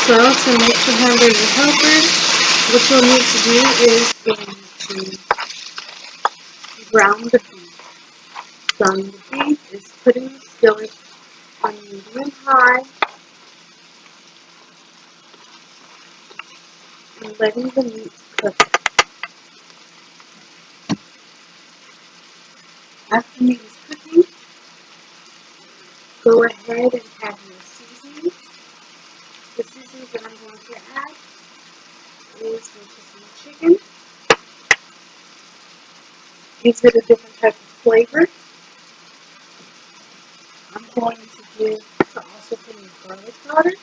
So to make the hamburger helper, what you'll need to do is going to brown the beef. Browning the beef is putting the skillet on medium high and letting the meat cook. As the meat is cooking, go ahead and add your seasonings. The seasonings that I'm going to add is rotisserie chicken. Gives it a different type of flavor. I'm going to also put in garlic powder.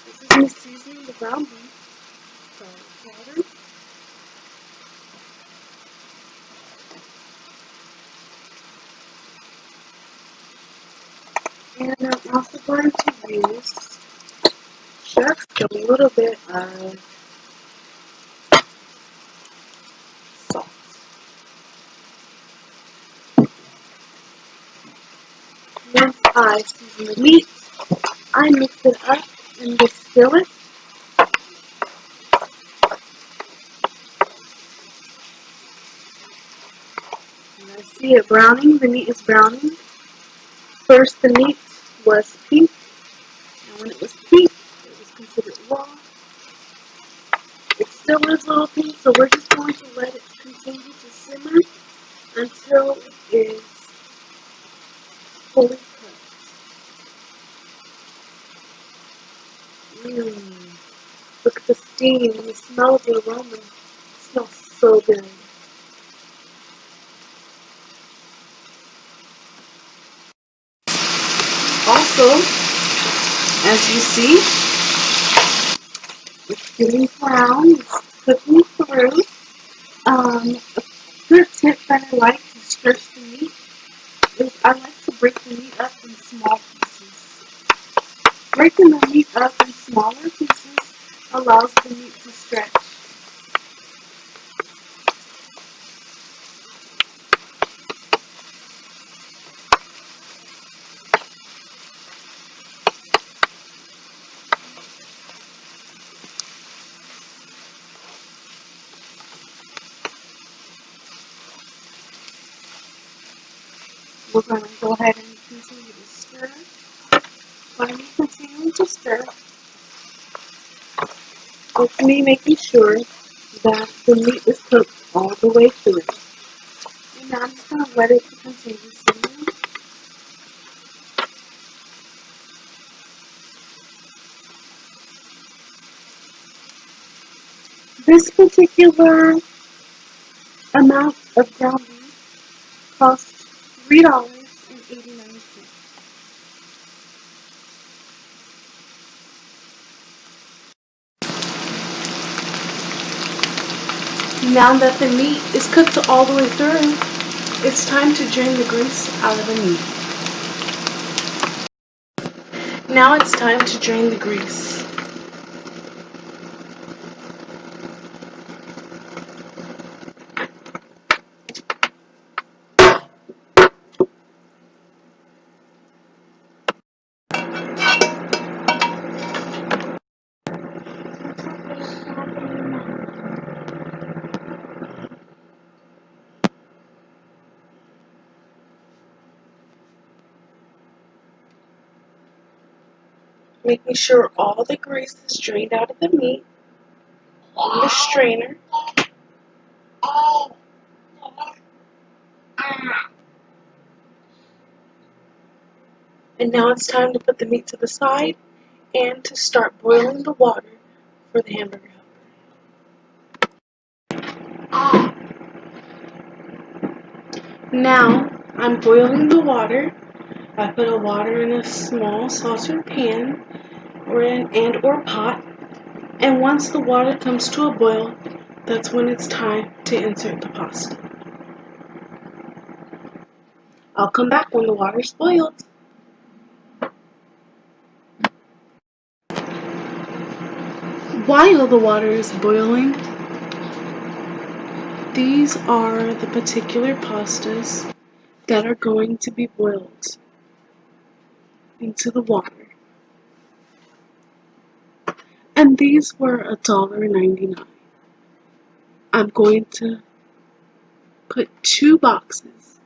This is me seasoning the ground beef. Garlic powder. And I'm also going to use just a little bit of salt. Once I season the meat, I mix it up in the skillet. And I see it browning. The meat is browning. First, the meat was pink, and when it was pink, it was considered raw. It still is a little pink, so we're just going to let it continue to simmer until it is fully cooked. Look at the steam and the smell of the aroma. It smells so good. Also, as you see, it's getting brown, it's cooking through. A good tip that I like to stretch the meat is I like to break the meat up in small pieces. Breaking the meat up in smaller pieces allows the meat to stretch. We're going to go ahead and continue to stir. When we continue to stir, it's me making sure that the meat is cooked all the way through. And now I'm just going to let it continue simmering. This particular amount of ground beef costs $3.89. Now that the meat is cooked all the way through, it's time to drain the grease out of the meat. Now it's time to drain the grease. Making sure all the grease is drained out of the meat on the strainer. And now it's time to put the meat to the side and to start boiling the water for the hamburger helper. Now I'm boiling the water. I put the water in a small saucer pan or pot, and once the water comes to a boil, that's when it's time to insert the pasta. I'll come back when the water's boiled. While the water is boiling, these are the particular pastas that are going to be boiled into the water. and these were $1.99. I'm going to put 2 boxes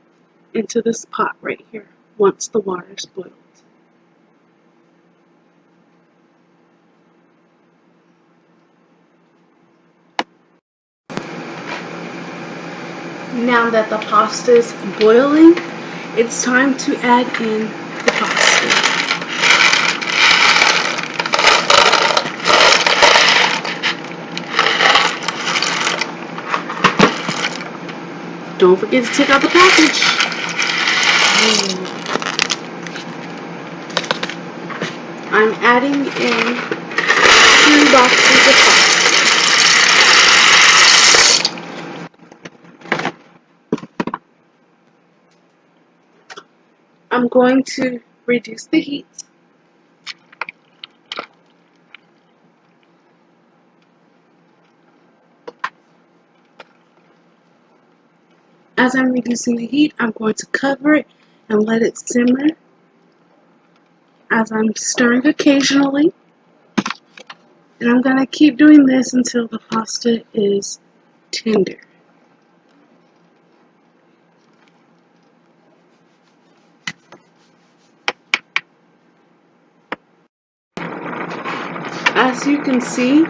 into this pot right here once the water is boiled. Now that the pasta is boiling, it's time to add in the pasta. Don't forget to take out the package. I'm adding in 2 boxes of pasta. I'm going to reduce the heat. As I'm reducing the heat, I'm going to cover it and let it simmer as I'm stirring occasionally. And I'm going to keep doing this until the pasta is tender. As you can see,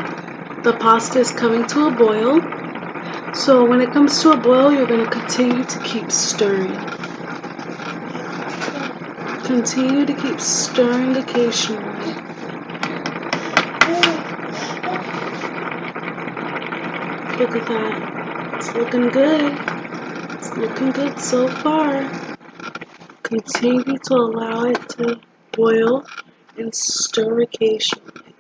the pasta is coming to a boil. So when it comes to a boil, you're going to continue to keep stirring. Continue to keep stirring occasionally. Look at that. It's looking good. It's looking good so far. Continue to allow it to boil and stir occasionally.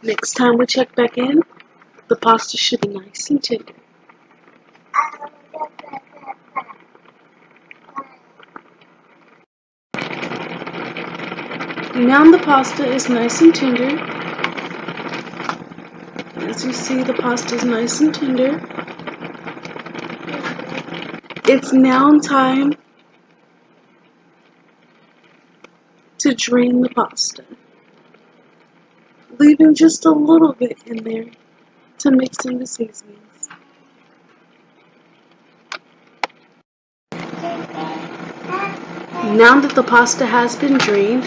Next time we check back in, the pasta should be nice and tender. Now the pasta is nice and tender. As you see, the pasta is nice and tender. It's now time to drain the pasta, leaving just a little bit in there to mix in the seasonings. Now that the pasta has been drained,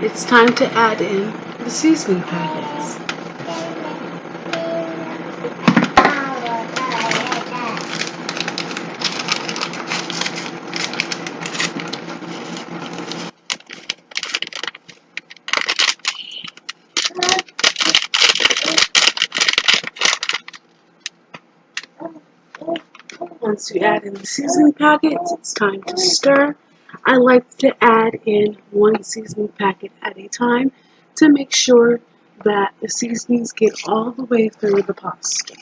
it's time to add in the seasoning packets. Once you add in the seasoning packets, it's time to stir. I like to add in 1 seasoning packet at a time to make sure that the seasonings get all the way through the pasta.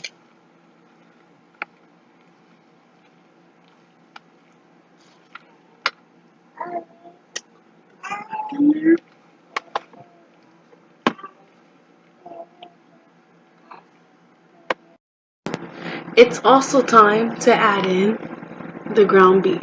In there. It's also time to add in the ground beef.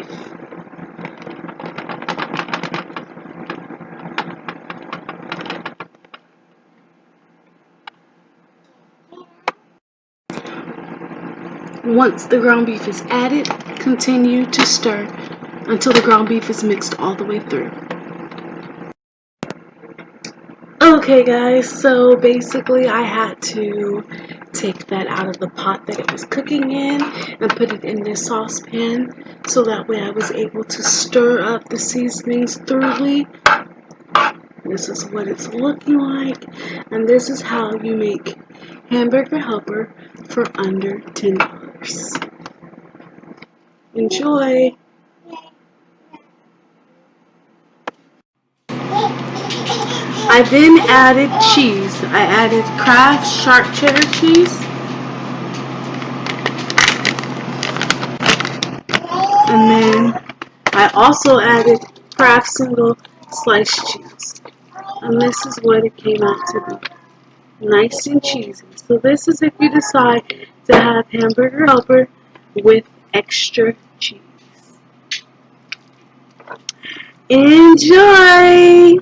Once the ground beef is added, continue to stir until the ground beef is mixed all the way through. Okay guys, so basically I had to take that out of the pot that it was cooking in and put it in this saucepan so that way I was able to stir up the seasonings thoroughly. This is what it's looking like, and this is how you make hamburger helper for under $10. Enjoy! I then added cheese. I added Kraft sharp cheddar cheese. And then I also added Kraft single sliced cheese. And this is what it came out to be. Nice and cheesy. So this is if you decide to have hamburger helper with extra cheese. Enjoy!